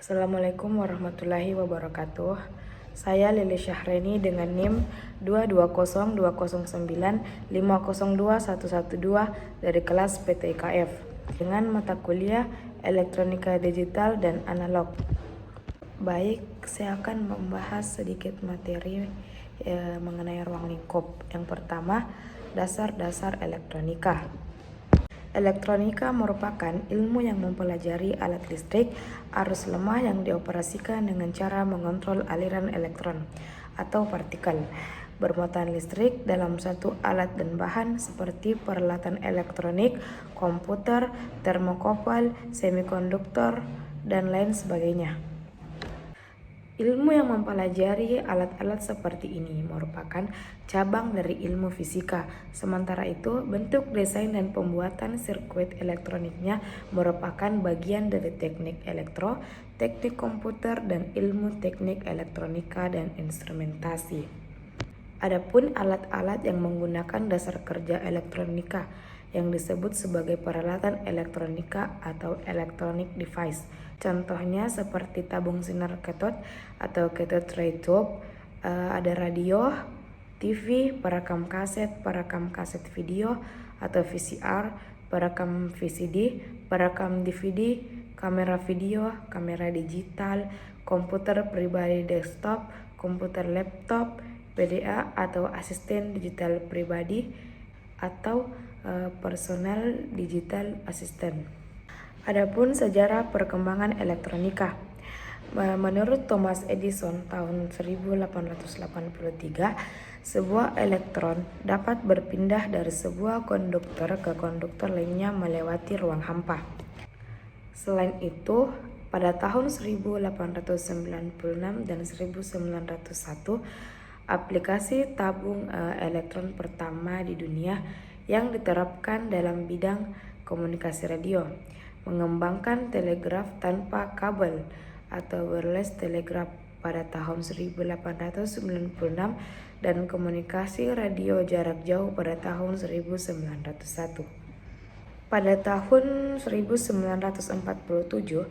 Assalamualaikum warahmatullahi wabarakatuh. Saya Lili Syahreni dengan NIM 2202095021112 dari kelas PTIKF dengan mata kuliah Elektronika Digital dan Analog. Baik, saya akan membahas sedikit materi mengenai ruang lingkup. Yang pertama, dasar-dasar elektronika. Elektronika merupakan ilmu yang mempelajari alat listrik arus lemah yang dioperasikan dengan cara mengontrol aliran elektron atau partikel bermuatan listrik dalam satu alat dan bahan seperti peralatan elektronik, komputer, termokopel, semikonduktor, dan lain sebagainya. Ilmu yang mempelajari alat-alat seperti ini merupakan cabang dari ilmu fisika. Sementara itu, bentuk desain dan pembuatan sirkuit elektroniknya merupakan bagian dari teknik elektro, teknik komputer, dan ilmu teknik elektronika dan instrumentasi. Adapun alat-alat yang menggunakan dasar kerja elektronika yang disebut sebagai peralatan elektronika atau electronic device. Contohnya seperti tabung sinar katot atau cathode ray tube, ada radio, TV, perekam kaset video atau VCR, perekam VCD, perekam DVD, kamera video, kamera digital, komputer pribadi desktop, komputer laptop, PDA atau asisten digital pribadi atau personal digital assistant. Adapun sejarah perkembangan elektronika. Menurut Thomas Edison tahun 1883, sebuah elektron dapat berpindah dari sebuah konduktor ke konduktor lainnya melewati ruang hampa. Selain itu, pada tahun 1896 dan 1901, aplikasi tabung elektron pertama di dunia yang diterapkan dalam bidang komunikasi radio, mengembangkan telegraf tanpa kabel atau wireless telegraph pada tahun 1896 dan komunikasi radio jarak jauh pada tahun 1901. Pada tahun 1947,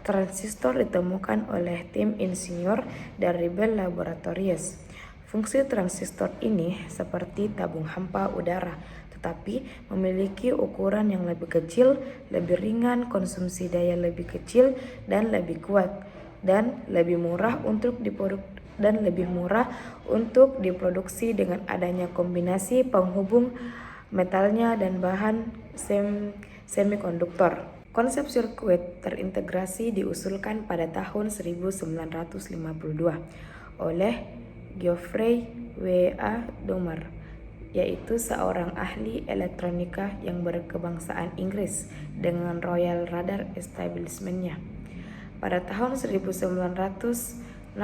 transistor ditemukan oleh tim insinyur dari Bell Laboratories. Fungsi transistor ini seperti tabung hampa udara, tetapi memiliki ukuran yang lebih kecil, lebih ringan, konsumsi daya lebih kecil dan lebih kuat, dan lebih murah untuk diproduksi dengan adanya kombinasi penghubung metalnya dan bahan semikonduktor. Konsep sirkuit terintegrasi diusulkan pada tahun 1952 oleh Geoffrey W. A. Domer, yaitu seorang ahli elektronika yang berkebangsaan Inggris dengan Royal Radar Establishment-nya. Pada tahun 1961,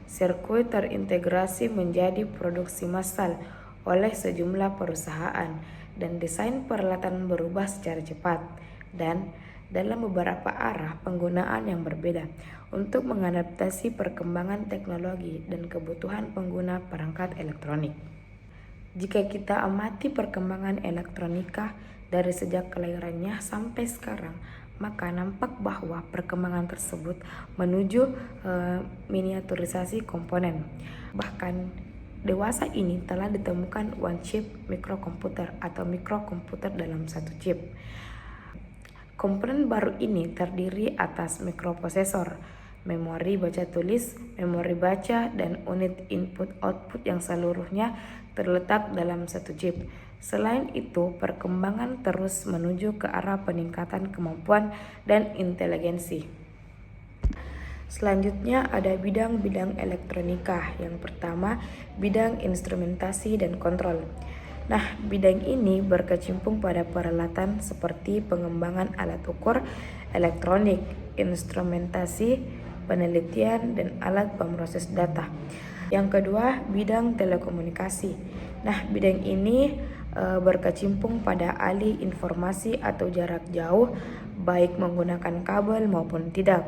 sirkuit terintegrasi menjadi produksi massal oleh sejumlah perusahaan dan desain peralatan berubah secara cepat dan dalam beberapa arah penggunaan yang berbeda untuk mengadaptasi perkembangan teknologi dan kebutuhan pengguna perangkat elektronik. Jika kita amati perkembangan elektronika dari sejak kelahirannya sampai sekarang, maka nampak bahwa perkembangan tersebut menuju miniaturisasi komponen. Bahkan dewasa ini telah ditemukan one chip mikrokomputer atau mikrokomputer dalam satu chip. Komponen baru ini terdiri atas mikroprosesor, memori baca tulis, memori baca, dan unit input-output yang seluruhnya terletak dalam satu chip. Selain itu, perkembangan terus menuju ke arah peningkatan kemampuan dan inteligensi. Selanjutnya ada bidang-bidang elektronika. Yang pertama, bidang instrumentasi dan kontrol. Nah, bidang ini berkecimpung pada peralatan seperti pengembangan alat ukur elektronik, instrumentasi, penelitian, dan alat pemroses data. Yang kedua, bidang telekomunikasi. Nah, bidang ini berkecimpung pada alih informasi atau jarak jauh, baik menggunakan kabel maupun tidak.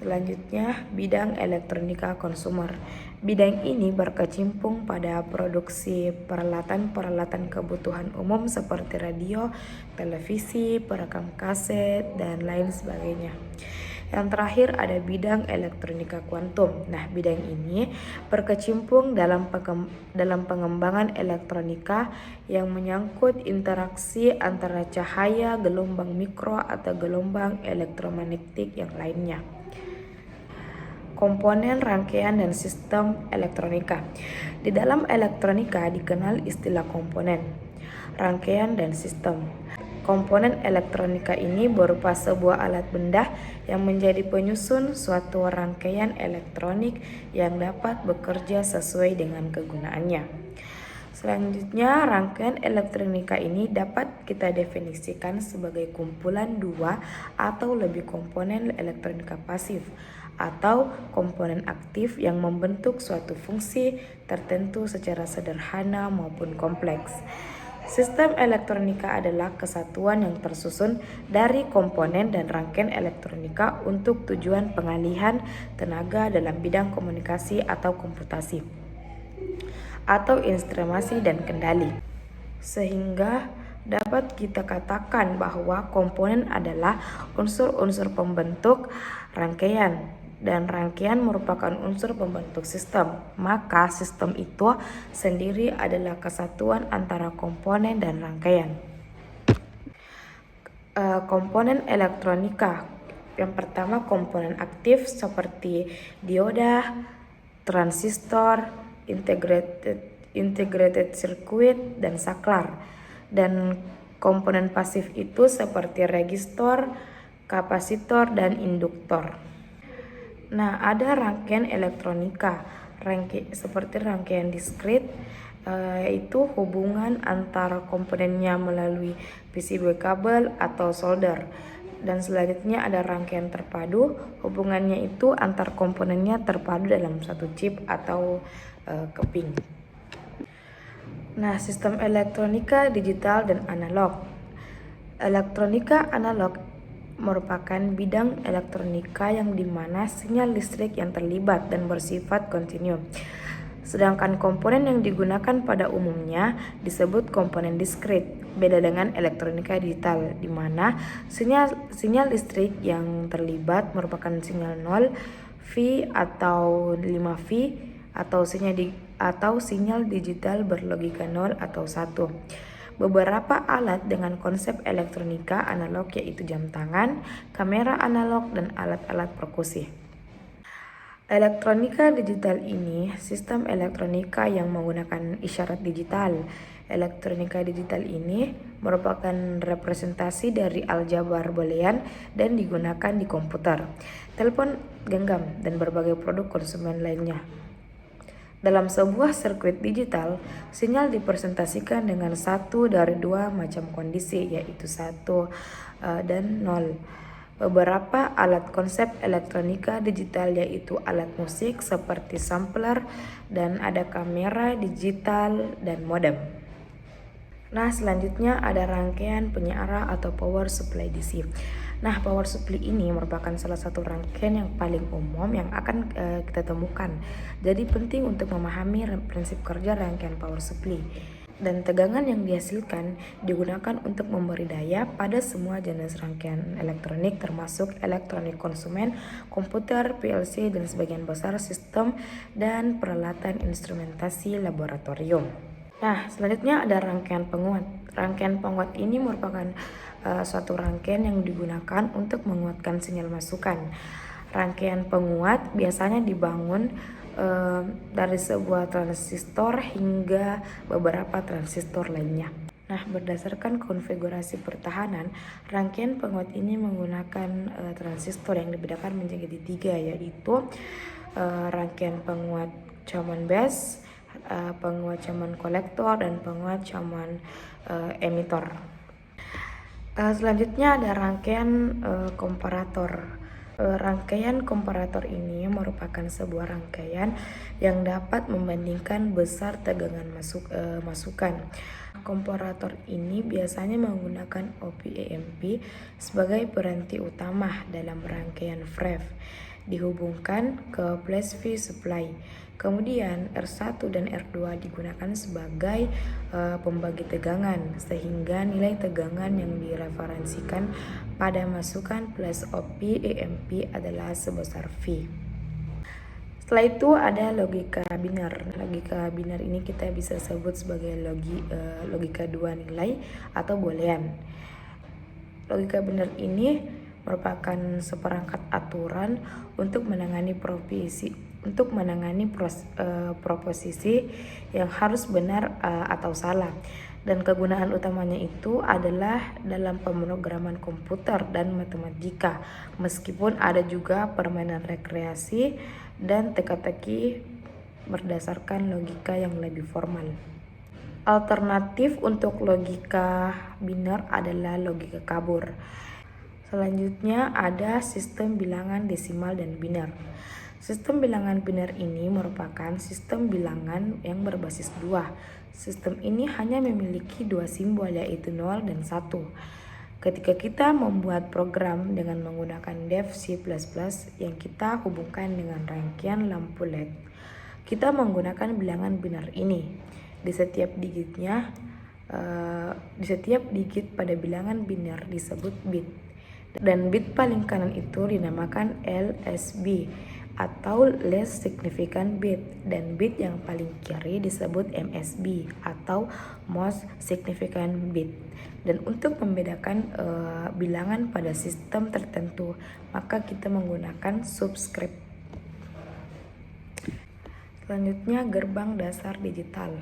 Selanjutnya, bidang elektronika konsumer. Bidang ini berkecimpung pada produksi peralatan-peralatan kebutuhan umum seperti radio, televisi, perekam kaset, dan lain sebagainya. Yang terakhir ada bidang elektronika kuantum. Nah, bidang ini berkecimpung dalam pengembangan elektronika yang menyangkut interaksi antara cahaya, gelombang mikro atau gelombang elektromagnetik yang lainnya. Komponen, rangkaian, dan sistem elektronika. Di dalam elektronika dikenal istilah komponen, rangkaian, dan sistem. Komponen elektronika ini berupa sebuah alat benda yang menjadi penyusun suatu rangkaian elektronik yang dapat bekerja sesuai dengan kegunaannya. Selanjutnya, rangkaian elektronika ini dapat kita definisikan sebagai kumpulan dua atau lebih komponen elektronika pasif atau komponen aktif yang membentuk suatu fungsi tertentu secara sederhana maupun kompleks. Sistem elektronika adalah kesatuan yang tersusun dari komponen dan rangkaian elektronika untuk tujuan pengalihan tenaga dalam bidang komunikasi atau komputasi, atau instrumentasi dan kendali. Sehingga dapat kita katakan bahwa komponen adalah unsur-unsur pembentuk rangkaian, dan rangkaian merupakan unsur pembentuk sistem. Maka sistem itu sendiri adalah kesatuan antara komponen dan rangkaian. Komponen elektronika. Yang pertama, komponen aktif seperti dioda, transistor, integrated circuit, dan saklar. Dan komponen pasif itu seperti resistor, kapasitor, dan induktor. Nah, ada rangkaian elektronika seperti rangkaian diskrit, yaitu hubungan antara komponennya melalui PCB kabel atau solder. Dan selanjutnya ada rangkaian terpadu, hubungannya itu antar komponennya terpadu dalam satu chip atau keping. Nah, sistem elektronika digital dan analog. Elektronika analog merupakan bidang elektronika yang dimana sinyal listrik yang terlibat dan bersifat kontinu. Sedangkan komponen yang digunakan pada umumnya disebut komponen diskrit. Beda dengan elektronika digital, di mana sinyal listrik yang terlibat merupakan sinyal 0 V atau 5 V atau sinyal digital berlogika 0 atau 1. Beberapa alat dengan konsep elektronika analog yaitu jam tangan, kamera analog, dan alat-alat perkusi. Elektronika digital ini sistem elektronika yang menggunakan isyarat digital. Elektronika digital ini merupakan representasi dari aljabar boolean dan digunakan di komputer, telepon genggam, dan berbagai produk konsumen lainnya. Dalam sebuah sirkuit digital, sinyal dipresentasikan dengan satu dari dua macam kondisi, yaitu 1 dan 0. Beberapa alat konsep elektronika digital yaitu alat musik seperti sampler, dan ada kamera digital dan modem. Nah, selanjutnya ada rangkaian penyiaran atau power supply DC. Nah, power supply ini merupakan salah satu rangkaian yang paling umum yang akan kita temukan. Jadi penting untuk memahami prinsip kerja rangkaian power supply. Dan tegangan yang dihasilkan digunakan untuk memberi daya pada semua jenis rangkaian elektronik termasuk elektronik konsumen, komputer, PLC, dan sebagian besar sistem dan peralatan instrumentasi laboratorium. Nah, selanjutnya ada rangkaian penguat. Rangkaian penguat ini merupakan suatu rangkaian yang digunakan untuk menguatkan sinyal masukan. Rangkaian penguat biasanya dibangun dari sebuah transistor hingga beberapa transistor lainnya. Nah, berdasarkan konfigurasi pertahanan, rangkaian penguat ini menggunakan transistor yang dibedakan menjadi 3, yaitu rangkaian penguat common base, penguat common kolektor, dan penguat common emitor. Selanjutnya ada rangkaian komparator. Rangkaian komparator ini merupakan sebuah rangkaian yang dapat membandingkan besar tegangan masukan. komparator ini biasanya menggunakan op-amp sebagai peranti utama dalam rangkaian FREV dihubungkan ke flash V supply. Kemudian R1 dan R2 digunakan sebagai pembagi tegangan sehingga nilai tegangan yang direferensikan pada masukan flash op-amp adalah sebesar V. Setelah itu ada logika biner. Logika biner ini kita bisa sebut sebagai logika dua nilai atau boolean. Logika biner ini merupakan seperangkat aturan untuk menangani proposisi yang harus benar atau salah. Dan kegunaan utamanya itu adalah dalam pemrograman komputer dan matematika, meskipun ada juga permainan rekreasi dan teka-teki berdasarkan logika yang lebih formal. Alternatif untuk logika biner adalah logika kabur. Selanjutnya ada sistem bilangan desimal dan biner. Sistem bilangan biner ini merupakan sistem bilangan yang berbasis 2. Sistem ini hanya memiliki 2 simbol yaitu 0 dan 1. Ketika kita membuat program dengan menggunakan dev C++ yang kita hubungkan dengan rangkaian lampu LED, kita menggunakan bilangan biner ini. Di setiap digit pada bilangan biner disebut bit. Dan bit paling kanan itu dinamakan LSB atau least significant bit, dan bit yang paling kiri disebut MSB atau most significant bit. Dan untuk membedakan bilangan pada sistem tertentu, maka kita menggunakan subscript. Selanjutnya gerbang dasar digital.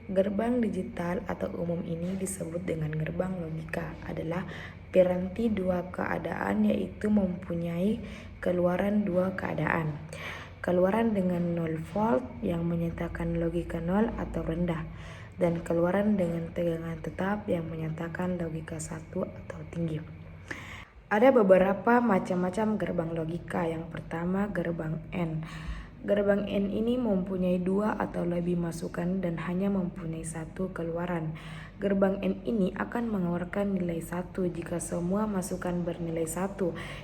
Gerbang digital atau umum ini disebut dengan gerbang logika adalah piranti dua keadaan, yaitu mempunyai keluaran dua keadaan. Keluaran dengan 0 volt yang menyatakan logika 0 atau rendah, dan keluaran dengan tegangan tetap yang menyatakan logika 1 atau tinggi. Ada beberapa macam-macam gerbang logika. Yang pertama, gerbang N. Gerbang N ini mempunyai 2 atau lebih masukan dan hanya mempunyai 1 keluaran. Gerbang N ini akan mengeluarkan nilai 1 jika semua masukan bernilai 1.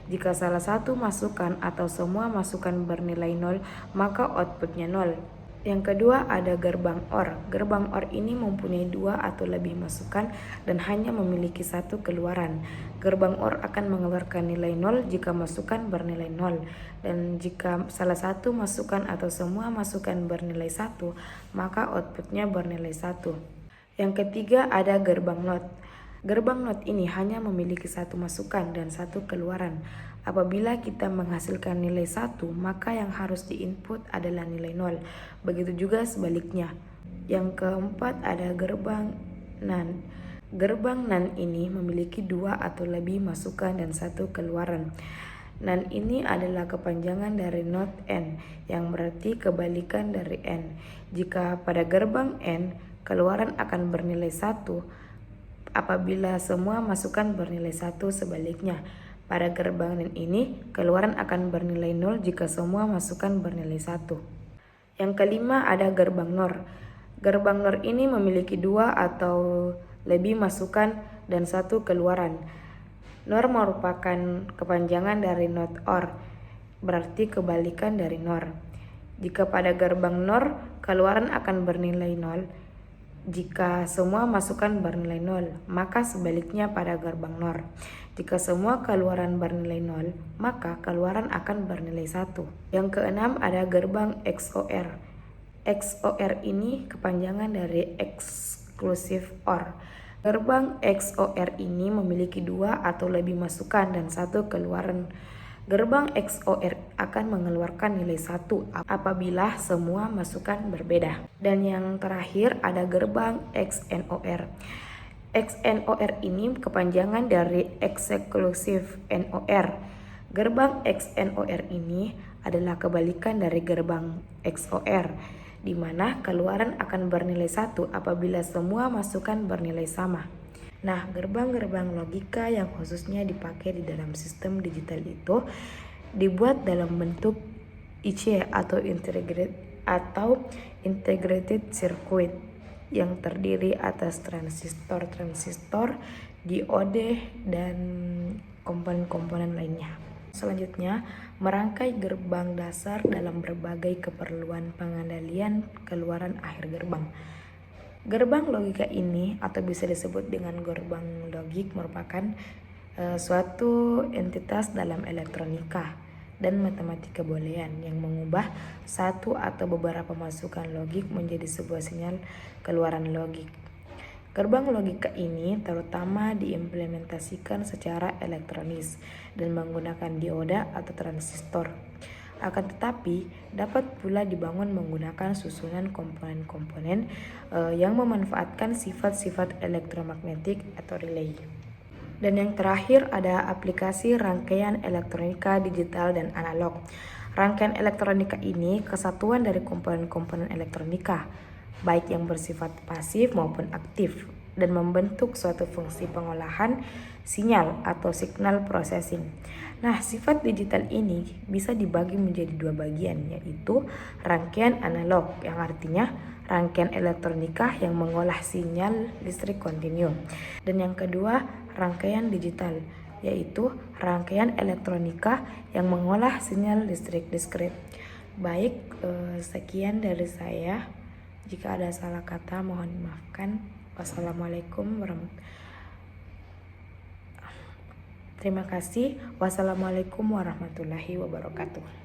Jika salah satu masukan atau semua masukan bernilai 0, maka outputnya 0. Yang kedua ada gerbang OR. Gerbang OR ini mempunyai 2 atau lebih masukan dan hanya memiliki 1 keluaran. Gerbang OR akan mengeluarkan nilai 0 jika masukan bernilai 0. Dan jika salah satu masukan atau semua masukan bernilai 1, maka outputnya bernilai 1. Yang ketiga ada gerbang NOT. Gerbang NOT ini hanya memiliki 1 masukan dan 1 keluaran. Apabila kita menghasilkan nilai 1, maka yang harus diinput adalah nilai 0. Begitu juga sebaliknya. Yang keempat ada gerbang NAND. Gerbang NAND ini memiliki 2 atau lebih masukan dan 1 keluaran. NAND ini adalah kepanjangan dari not N, yang berarti kebalikan dari N. Jika pada gerbang N, keluaran akan bernilai 1 apabila semua masukan bernilai 1, sebaliknya. Pada gerbang NAND ini, keluaran akan bernilai 0 jika semua masukan bernilai 1. Yang kelima ada gerbang NOR. Gerbang NOR ini memiliki 2 atau lebih masukan dan 1 keluaran. NOR merupakan kepanjangan dari not OR, berarti kebalikan dari NOR. Jika pada gerbang NOR, keluaran akan bernilai 0 jika semua masukan bernilai 0, maka sebaliknya pada gerbang NOR. Jika semua keluaran bernilai 0, maka keluaran akan bernilai 1. Yang keenam ada gerbang XOR. XOR ini kepanjangan dari exclusive OR. Gerbang XOR ini memiliki 2 atau lebih masukan dan 1 keluaran. Gerbang XOR akan mengeluarkan nilai 1 apabila semua masukan berbeda. Dan yang terakhir ada gerbang XNOR. XNOR ini kepanjangan dari exclusive NOR. Gerbang XNOR ini adalah kebalikan dari gerbang XOR, di mana keluaran akan bernilai 1 apabila semua masukan bernilai sama. Nah, gerbang-gerbang logika yang khususnya dipakai di dalam sistem digital itu dibuat dalam bentuk IC atau integrated circuit, yang terdiri atas transistor, diode, dan komponen-komponen lainnya. Selanjutnya, merangkai gerbang dasar dalam berbagai keperluan pengendalian keluaran akhir gerbang. Gerbang logika ini atau bisa disebut dengan gerbang logik merupakan suatu entitas dalam elektronika dan matematika boolean yang mengubah satu atau beberapa masukan logik menjadi sebuah sinyal keluaran logik. Gerbang logika ini terutama diimplementasikan secara elektronis dan menggunakan dioda atau transistor. Akan tetapi, dapat pula dibangun menggunakan susunan komponen-komponen yang memanfaatkan sifat-sifat elektromagnetik atau relay. Dan yang terakhir ada aplikasi rangkaian elektronika digital dan analog. Rangkaian elektronika ini kesatuan dari komponen-komponen elektronika, baik yang bersifat pasif maupun aktif, dan membentuk suatu fungsi pengolahan sinyal atau signal processing. Nah, sifat digital ini bisa dibagi menjadi dua bagian, yaitu rangkaian analog yang artinya rangkaian elektronika yang mengolah sinyal listrik kontinu. Dan yang kedua, rangkaian digital, yaitu rangkaian elektronika yang mengolah sinyal listrik diskrit. Baik, sekian dari saya. Jika ada salah kata mohon dimaafkan. Wassalamualaikum Terima kasih. Wassalamualaikum warahmatullahi wabarakatuh.